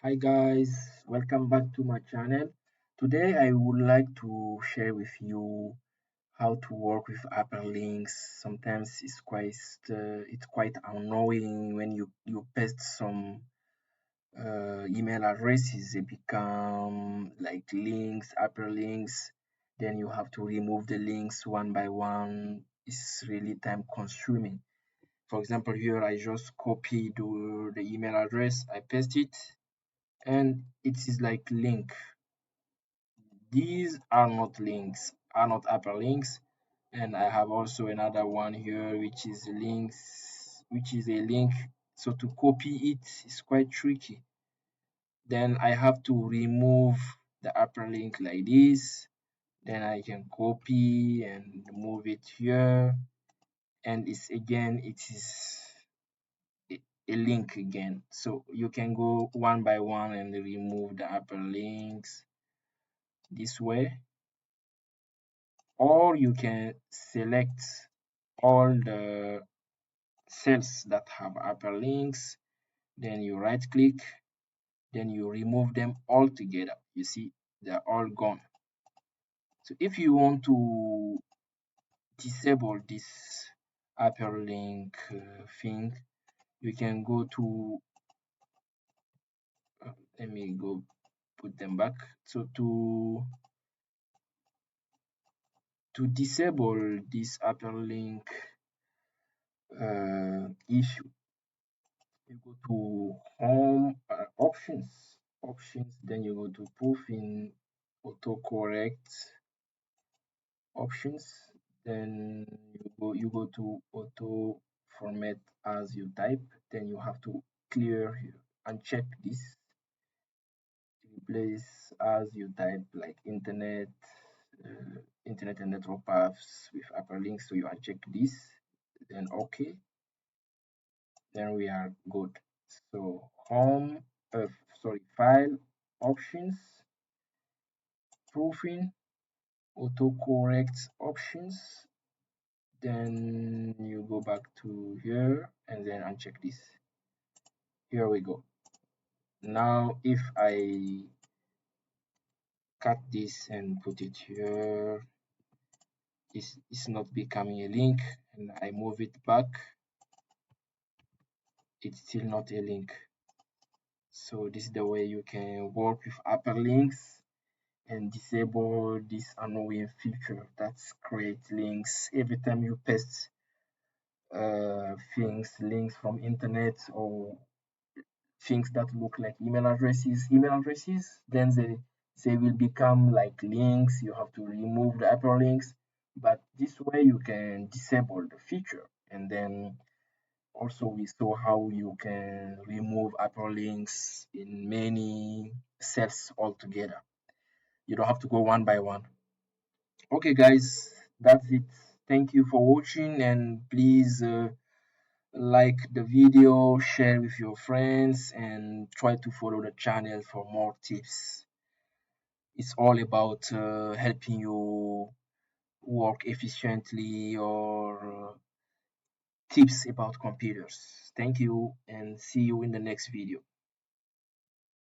Hi guys, welcome back to my channel. Today I would like to share with you how to work with hyperlinks. Sometimes it's quite annoying when you paste some email addresses. They become like links, hyperlinks. Then you have to remove the links one by one. It's really time consuming. For example, here I just copy the email address, I paste it, and it is like link. These are not links, are not hyperlinks. And I have also another one here which is links, which is a link. So to copy it is quite tricky. Then I have to remove the hyperlink like this. Then I can copy and move it here. And it is a link again. So you can go one by one and remove the hyperlinks this way, or you can select all the cells that have hyperlinks, then you right click, then you remove them all together. You see, they're all gone. So if you want to disable this hyperlink thing, you can go to let me go put them back. So to disable this hyperlink issue, you go to home, options, then you go to proofing, autocorrect options, then you go to auto format as you type. Then you have to clear here and check this to replace as you type, like internet and network paths with hyperlinks. So you uncheck this, then okay, then we are good. So home, file, options, proofing, autocorrect options, then you go back to here and then uncheck this. Here we go. Now if I cut this and put it here, it's not becoming a link, and I move it back, it's still not a link. So this is the way you can work with hyperlinks and disable this annoying feature that creates links every time you paste links from internet, or things that look like email addresses, then they will become like links. You have to remove the hyperlinks, but this way you can disable the feature. And then also we saw how you can remove hyperlinks in many cells altogether. You don't have to go one by one. Okay guys, that's it. Thank you for watching, and please like the video, share with your friends, and try to follow the channel for more tips. It's all about helping you work efficiently, or tips about computers. Thank you, and see you in the next video.